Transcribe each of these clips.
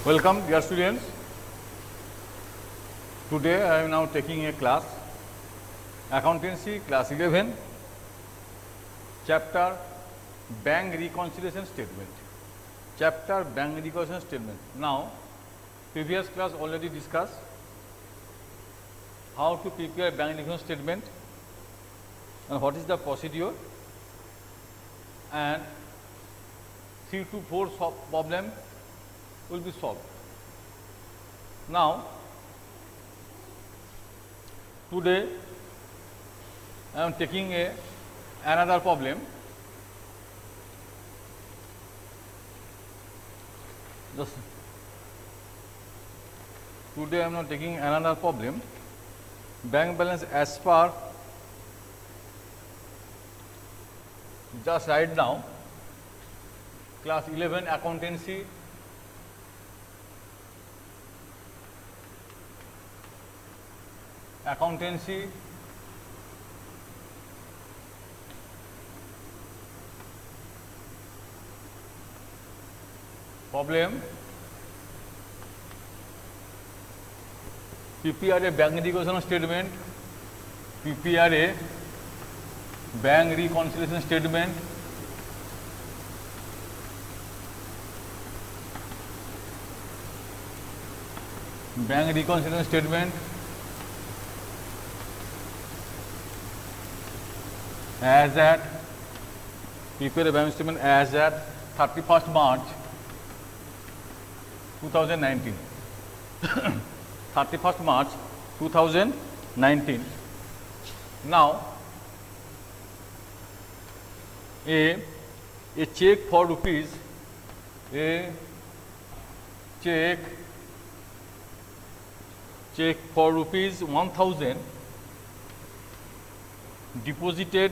Welcome, dear students. Today I am now taking a class, Accountancy, class 11, chapter Bank Reconciliation Statement. Chapter Bank Reconciliation Statement. Now, previous class already discussed how to prepare bank reconciliation statement and what is the procedure, and 3 to 4 problem will be solved. Now, today I am taking another problem. Today I am not taking another problem. Bank balance as per, just write down, class 11 accountancy, problem, prepare a bank reconciliation statement, prepare a bank reconciliation statement, bank reconciliation statement as at, prepare a bank statement as at 31st March 2019. 31st March 2019. Now, a check for rupees, check for rupees 1000 deposited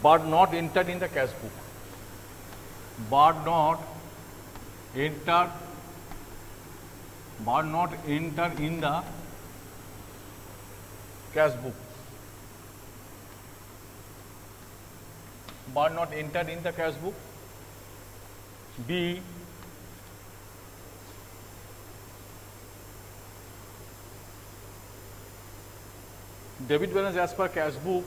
but not entered in the cash book, in the cash book, B, debit balance as per cash book,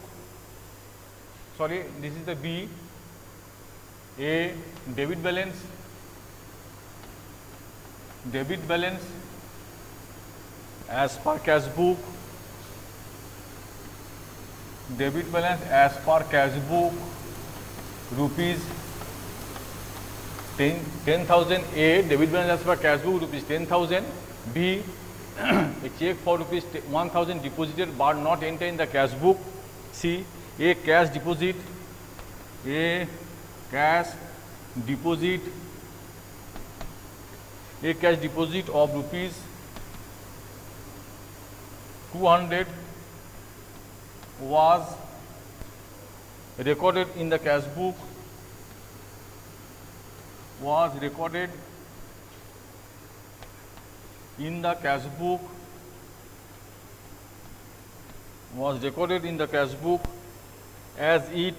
sorry, this is the B. A, debit balance as per cash book, rupees 10,000. A, debit balance as per cash book, rupees 10,000. B, a check for rupees 1000 deposited but not entered in the cash book. C, a cash deposit of rupees 200 was recorded in the cash book, as if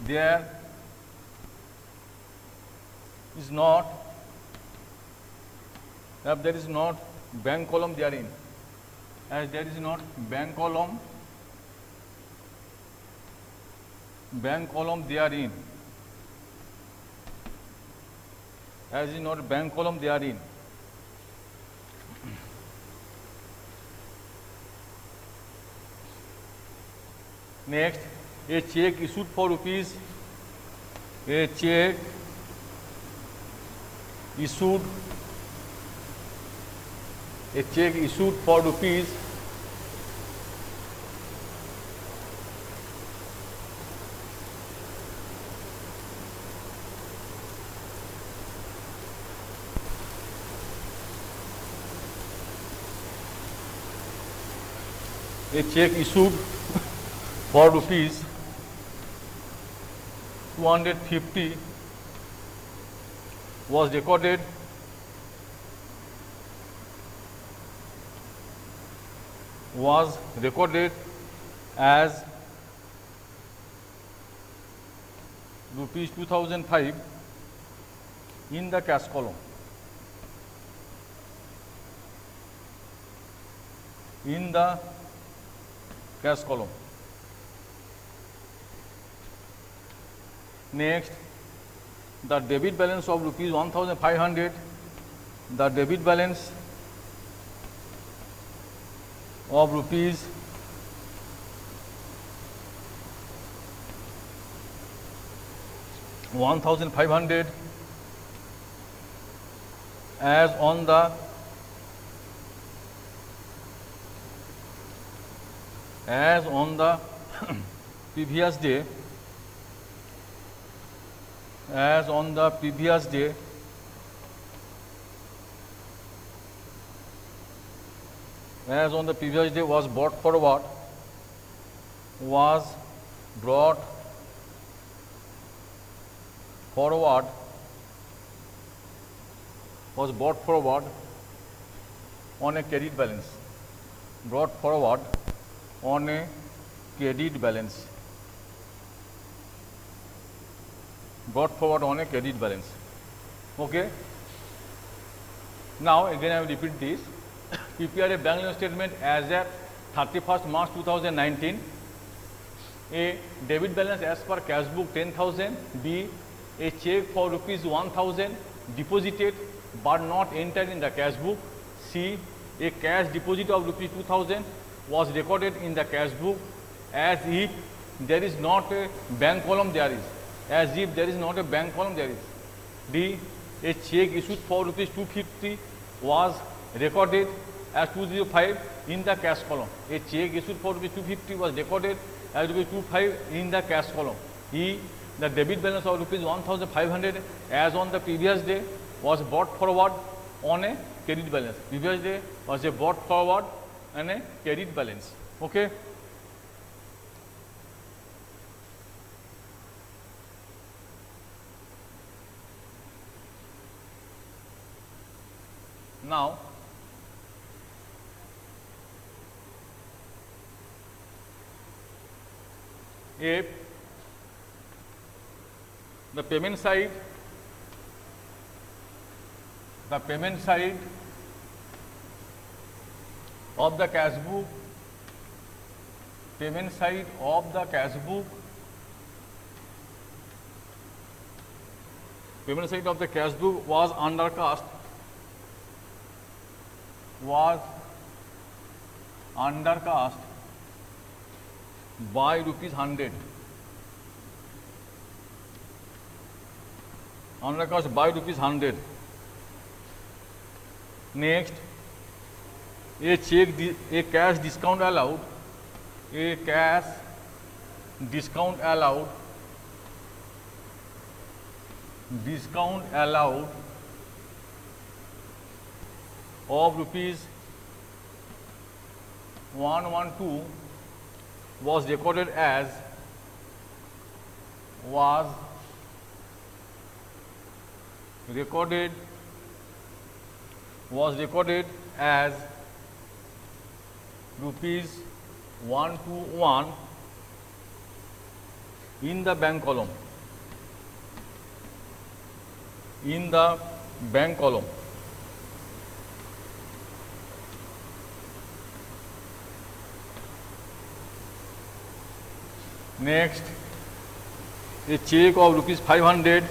there is not bank column therein, as there is not bank column therein, Next, a check issued for rupees, a check issued for rupees 250 was recorded was recorded as rupees 2005 in the cash column. In the cash column. Next, the debit balance of rupees 1500, the debit balance of rupees 1500 as on the previous day, as on the previous day was brought forward, on a credit balance, brought forward on a credit balance, brought forward on a credit balance. Okay. Now again I will repeat this. Prepare a bank loan statement as at 31st March 2019. A debit balance as per cash book 10,000. B, a check for rupees 1,000 deposited but not entered in the cash book. C, a cash deposit of rupees 2,000 was recorded in the cash book as if there is not a bank column there is. As if there is not a bank column there is. D, a check issued for rupees 250 was recorded as 205 in the cash column. A check issued for rupees 250 was recorded as rupees 25 in the cash column. E, the debit balance of rupees 1500 as on the previous day was brought forward on a credit balance. Previous day was a brought forward on a credit balance. Okay. Now, if the payment side of the cash book, was undercast by rupees 100. Undercast by rupees 100. Next, a cash discount allowed. A cash discount allowed of rupees 112 was recorded as rupees 121 in the bank column. Next, a check of rupees 500,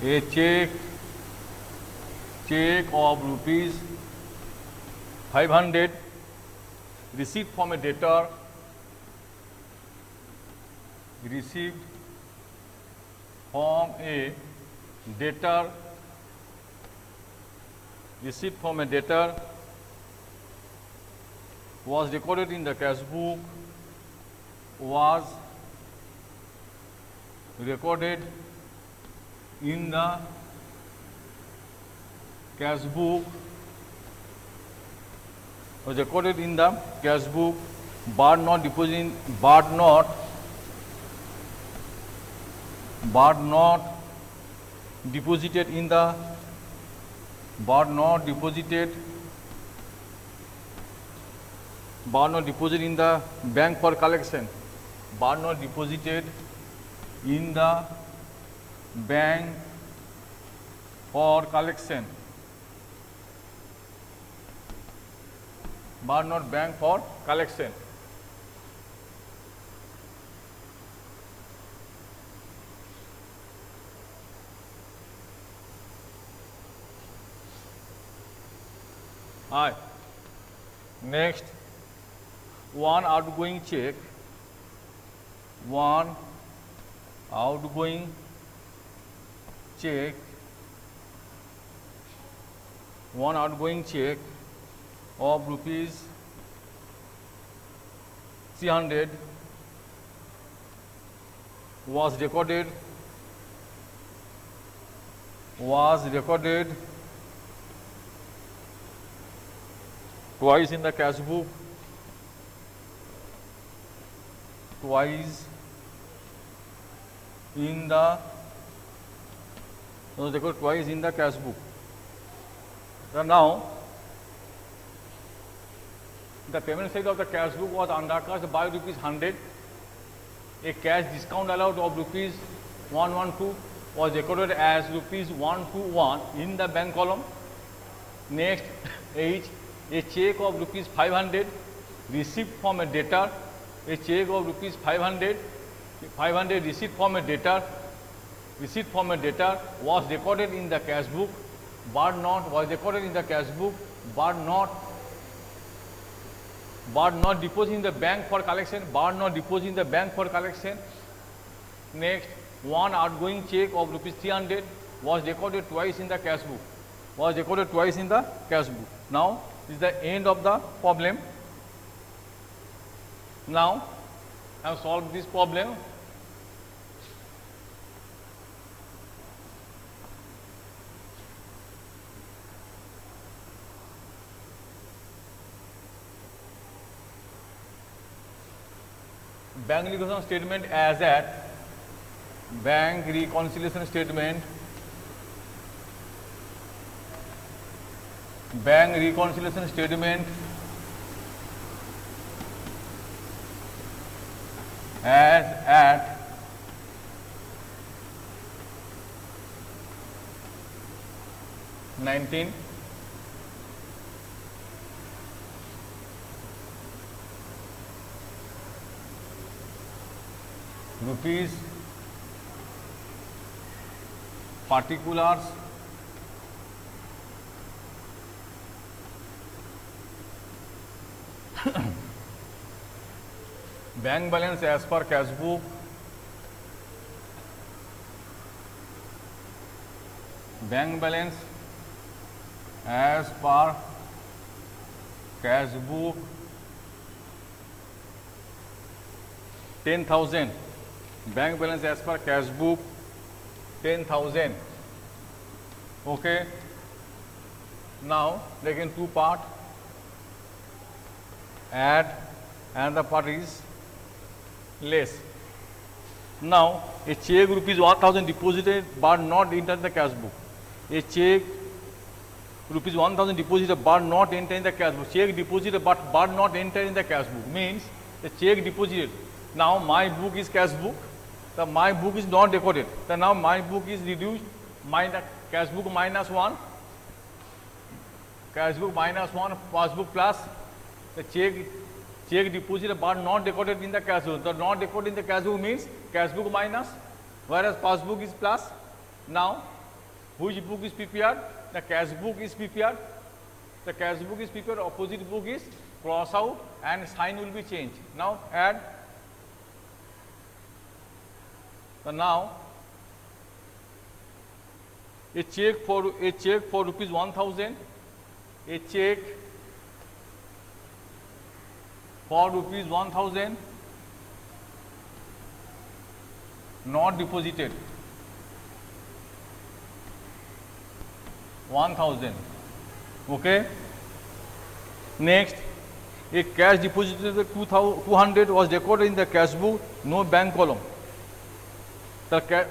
a check of rupees 500 received from a debtor, was recorded in the cash book, was recorded in the cash book, but not deposited in the bar not deposited in the bank for collection, bar not deposited in the bank for collection, bar not bank for collection. Next, one outgoing check, one outgoing check, one outgoing check of rupees 300 was recorded twice in the cash book, twice in the cash book. So now the payment side of the cash book was undercut by rupees 100. A cash discount allowed of rupees 112 was recorded as rupees 121 in the bank column. Next, H, a check of rupees 500 received from a debtor, a check of rupees 500 received from a debtor was recorded in the cash book, but not deposited in the bank for collection, Next, one outgoing check of rupees 300 was recorded twice in the cash book, Now, this is the end of the problem. Now, I have solved this problem. Bank reconciliation statement as at bank reconciliation statement, as at rupees particulars bank balance as per cash book, bank balance as per cash book 10,000, bank balance as per cash book 10,000. Okay. Now, like in two part, add and the part is less. Now, a check rupees 1,000 deposited but not entered in the cash book. A check rupees 1,000 deposited but not entered in the cash book. Check deposited but not entered in the cash book means the check deposited. Now, my book is cash book. The my book is not recorded. So now my book is reduced. Minus cash book minus 1. Cash book minus 1. Passbook plus the check deposited but not recorded in the cash book. The not recorded in the cash book means cash book minus, whereas passbook is plus. Now, which book is prepared? The cash book is prepared. The cash book is prepared. Opposite book is cross out and sign will be changed. Now add. So now a check for rupees 1,000, a check for rupees 1,000 not deposited 1,000. Okay. Next, a cash deposited 200 was recorded in the cash book, no bank column.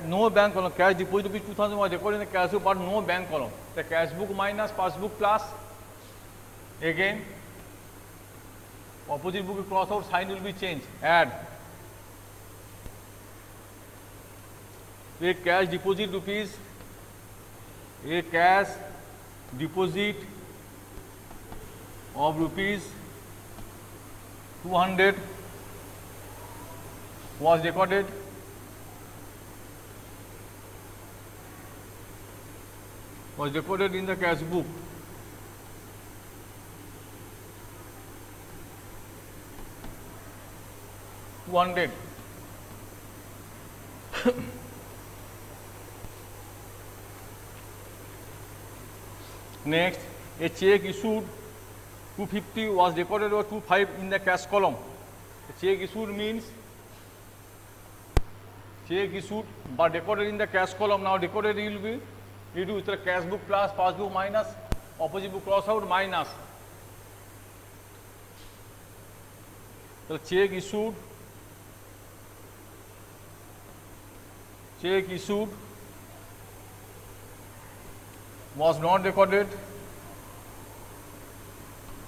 No bank column, cash deposit rupees 2,000 was recorded in the cash book but no bank column. The cash book minus passbook plus, again Opposite book cross out, sign will be changed. Add. A cash deposit rupees. A cash deposit of rupees 200 was recorded in the cash book. Next, a check issued 250 was recorded or 25 in the cash column. A check issued means check issued but recorded in the cash column. Now recorded will be you do the cash book plus passbook minus opposite book cross out minus. So check issued was not recorded,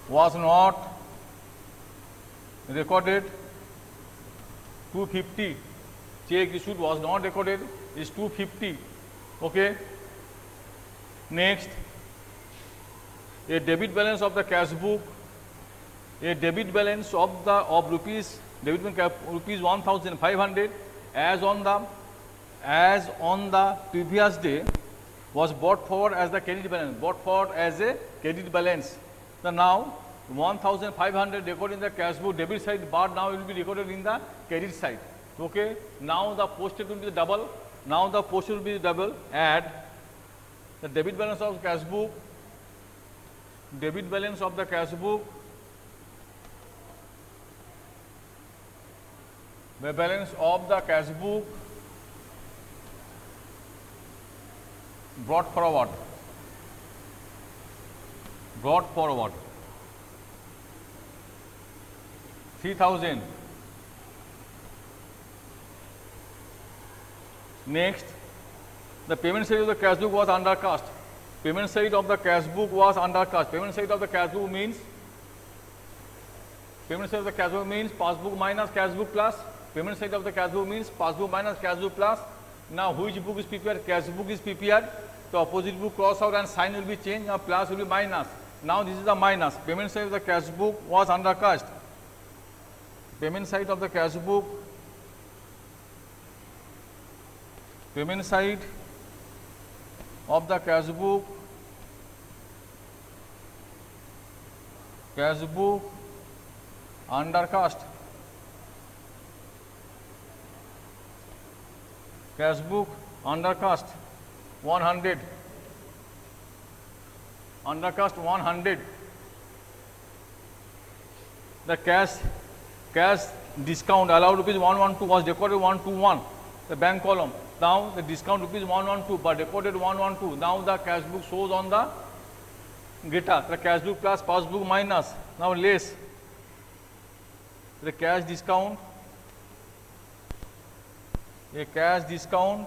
was not recorded 250. Check issued was not recorded is 250. Okay. Next, a debit balance of the cash book, a debit balance of rupees 1,500 as on the previous day was brought forward as the credit balance. So now 1,500 recorded in the cash book debit side, but now it will be recorded in the credit side. Okay. Now the postage will be double. Add the debit balance of the cash book. Debit balance of the cash book. The balance of the cash book brought forward. 3,000. Next, the payment side of the cash book was undercast. Payment side of the cash book was undercast. Payment side of the cash book means passbook minus cash book plus. Payment side of the cash book means passbook minus cash book plus. Now which book is prepared? Cash book is prepared. The opposite book cross out and sign will be changed. Now plus will be minus. Now this is the minus. Payment side of the cash book was undercast. Payment side of the cash book. Payment side of the cash book. Cash book undercast. Cash book undercast 100. Undercast 100. The cash discount allowed rupees 112 was recorded 121. The bank column. Now the discount rupees 112 but recorded 112. Now the cash book shows on the data. The cash book plus passbook minus. Now less. The cash discount. A cash discount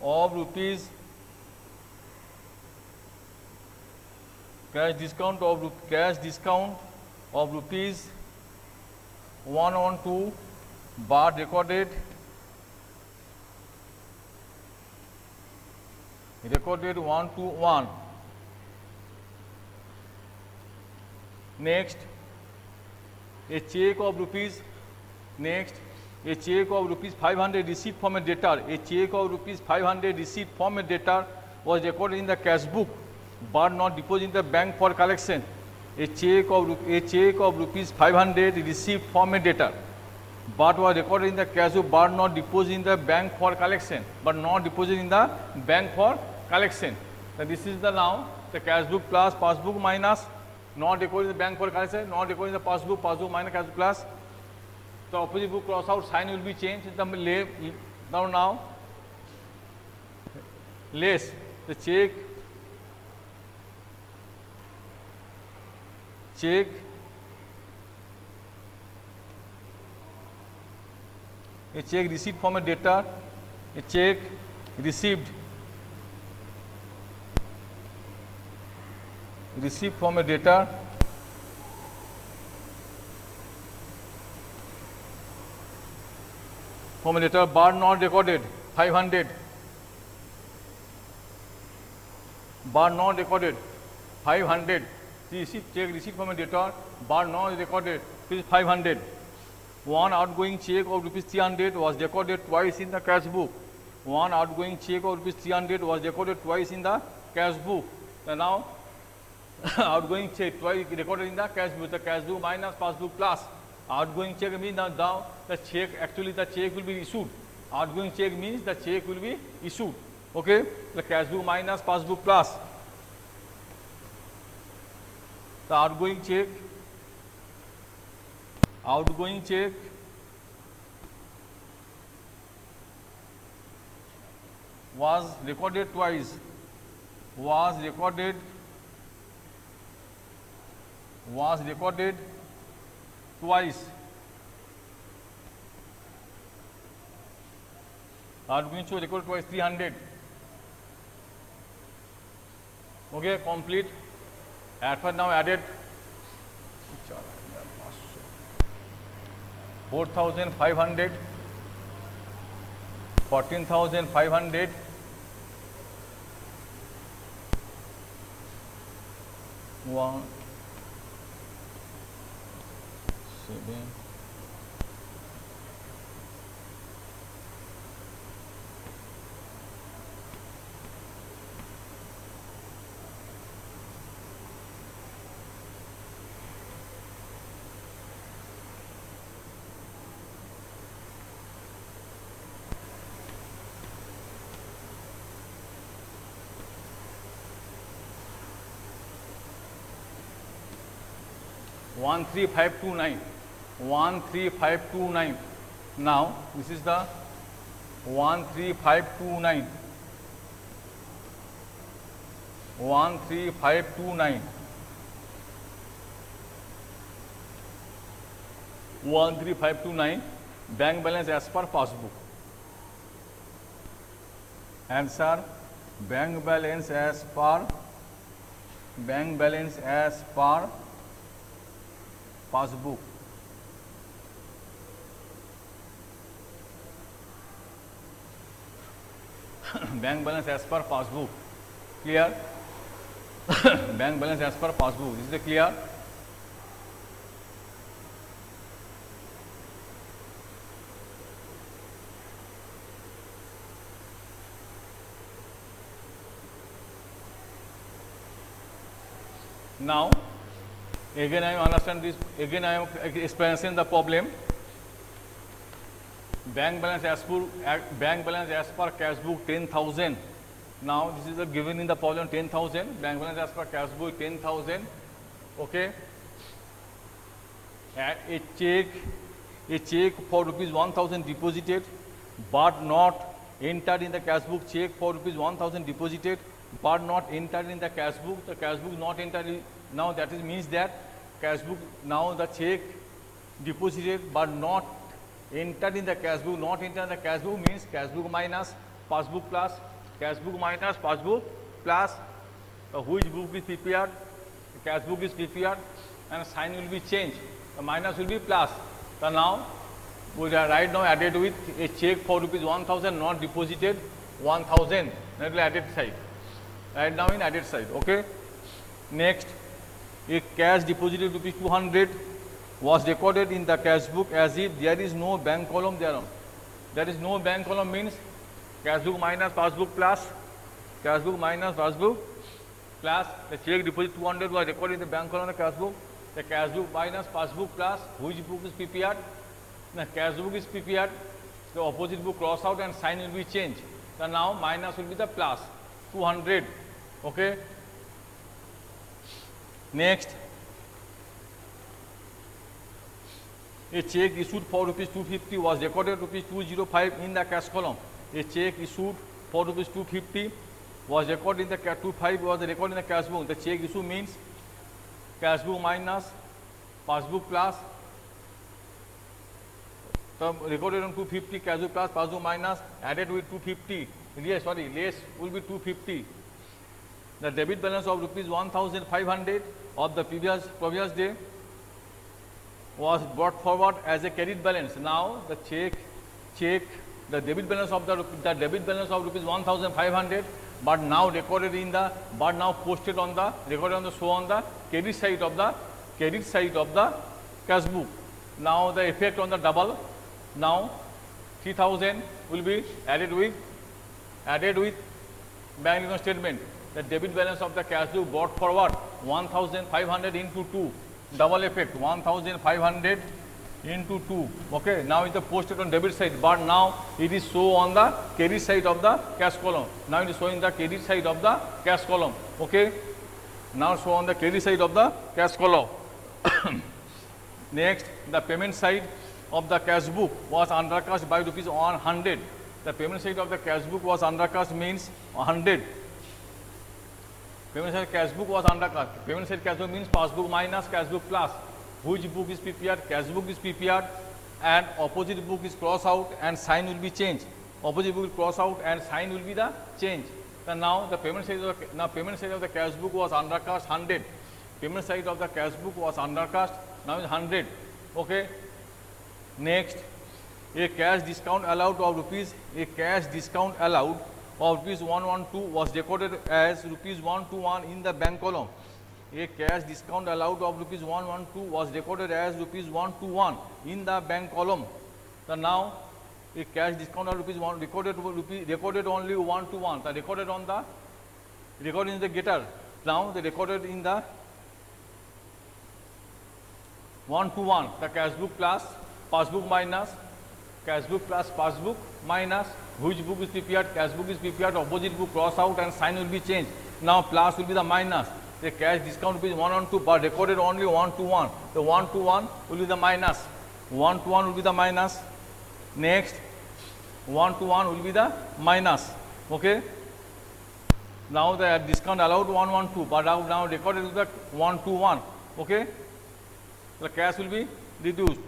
of rupees. Cash discount of rupees 112 but recorded 121. Next, a check of rupees 500 received from a debtor. A check of rupees 500 received from a debtor was recorded in the cash book but not deposited in the bank for collection. A check of rupees 500 received from a debtor but was recorded in the cash book but not deposited in the bank for collection. So this is the now the cash book plus passbook minus, not recorded in the bank for collection, not recorded in the passbook minus cash book plus. The opposite book cross out, sign will be changed. Now less the check a check received from a debtor, a check received received from a debtor but not recorded 500, but not recorded 500. Check received from a debtor but not recorded 500. One outgoing check of rupees 300 was recorded twice in the cash book. One outgoing check of rupees 300 was recorded twice in the cash book. And now outgoing check twice recorded in the cash book. The cash book minus passbook plus. Outgoing check means now the check, actually the check will be issued. Outgoing check means the check will be issued. Okay, the cash book minus passbook plus. The outgoing check was recorded twice, was recorded twice. Outgoing check recorded twice 300. Okay, complete. At now added 4,500, 14,500, 1, 7, 13529, 13529. Now this is the 13529, 13529, 13529. Bank balance as per passbook. Answer: bank balance as per passbook. Bank balance as per passbook. Clear? Bank balance as per passbook. Is it clear? Now again I understand this, again I am experiencing the problem. Bank balance as per cash book 10,000. Now this is the given in the problem 10,000. Bank balance as per cash book 10,000. Okay. A check for rupees 1,000 deposited but not entered in the cash book. Check for rupees 1,000 deposited but not entered in the cash book. The cash book not entered in, now that is means that cash book, now the check deposited but not entered in the cash book. Not entered in the cash book means cash book minus passbook plus. Cash book minus passbook plus. Which book is prepared? The cash book is prepared and sign will be changed. The minus will be plus. So now we are right now added with a check for rupees 1,000 not deposited 1,000. That will added side. Right now in added side. Okay. Next, a cash deposited rupees 200 was recorded in the cash book as if there is no bank column thereon. There is no bank column means cash book minus passbook plus. Cash book minus passbook plus. The check deposit 200 was recorded in the bank column of the cash book. The cash book minus passbook plus. Which book is prepared? The cash book is prepared. The opposite book cross out and sign will be changed. So now minus will be the plus 200. Okay. Next, a check issued for rupees 250 was recorded rupees 205 in the cash column. A check issued for rupees 250 was recorded in the 25 was recorded in the cash book. The check issue means cash book minus passbook plus. So recorded on 250, cash book plus, passbook minus, added with 250. Yes, sorry, less will be 250. The debit balance of rupees 1,500 of the previous day was brought forward as a credit balance. Now the the debit balance of rupees 1,500, but now recorded in the posted on the show on the credit side of the cash book. Now the effect on the double. Now 3,000 will be added with bank account statement. The debit balance of the cash book brought forward 1,500 into 2, double effect 1,500 into 2. Okay, now it is posted on debit side, but now it is show on the credit side of the cash column. Now it is showing the credit side of the cash column. Okay, now show on the credit side of the cash column. Next, the payment side of the cash book was undercast by rupees 100. The payment side of the cash book was undercast means 100. Payment side cash book was undercast. Payment side cash book means passbook minus cash book plus. Which book is prepared? Cash book is prepared, and opposite book is cross out and sign will be changed. Opposite book will cross out and sign will be the change. So now the payment side of the cash book was undercast 100. Payment side of the cash book was undercast, now is 100. Okay. Next, a cash discount allowed of rupees 112 was recorded as rupees 121 in the bank column. A cash discount allowed of rupees 112 was recorded as rupees 121 in the bank column. So now a cash discount of rupees 1 recorded only 121. The recorded in the getter. Now the recorded in the 121. The cash book plus passbook minus cash book plus passbook minus which book is prepared, cash book is prepared, opposite book cross out and sign will be changed. Now plus will be the minus. The cash discount will be 112, but recorded only 121. The 121 will be the minus. 121 will be the minus. Next, 121 will be the minus. Okay. Now the discount allowed 112, but now recorded is the 121. Okay. The cash will be reduced.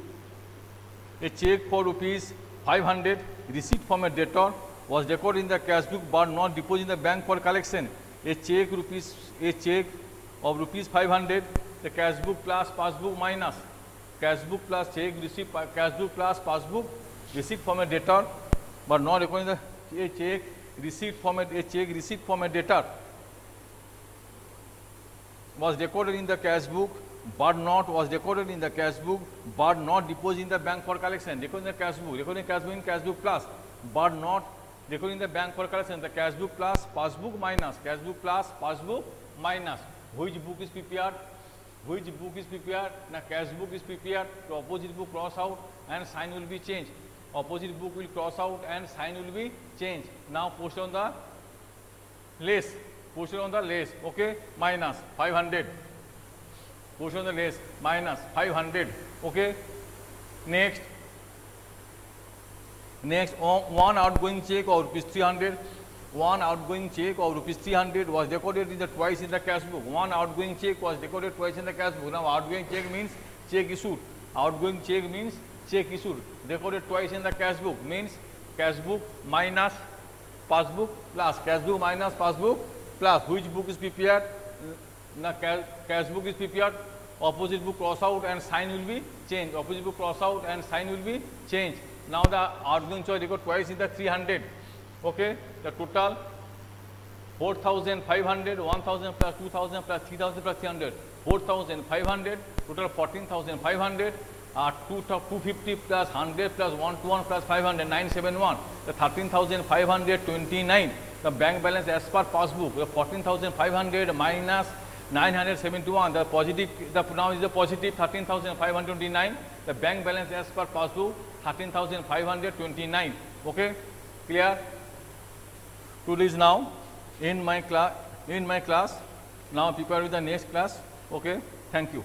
A check for rupees 500 receipt from a debtor was recorded in the cash book but not deposited in the bank for collection. A check of rupees 500, the cash book plus passbook minus cash book plus check receipt, cash book plus passbook receipt from a debtor but not recorded in the a check receipt from a debtor was recorded in the cash book but not deposited in the bank for collection. Recording the cash book, recording cash book in cash book plus, but not recording the bank for collection. The cash book plus passbook minus cash book plus passbook minus which book is prepared. Now cash book is prepared. The opposite book cross out and sign will be changed. Opposite book will cross out and sign will be changed. Now posted on the less. Okay, minus 500. Posted on the less minus 500. Okay. Next, one outgoing check of rupees 300. One outgoing check of rupees 300 was recorded in the twice in the cash book. One outgoing check was recorded twice in the cash book. Now outgoing check means check issued. Outgoing check means check issued. Recorded twice in the cash book means cash book minus passbook plus cash book minus passbook plus which book is prepared. Now cash book is prepared. Opposite book cross out and sign will be changed. Opposite book cross out and sign will be changed. Now the outgoing check recorded twice in the 300. Okay, the total 4,500, 1,000 plus 2,000 plus 3,000 plus 300, 4,500, total 14,500, 250 plus 100 plus 121 plus 500, 971, the 13,529. The bank balance as per passbook, the 14,500 minus 971, the positive, now is the positive 13,529. The bank balance as per passbook 13,529. Okay, clear? Today is now in my class. Now prepare with the next class. Okay, thank you.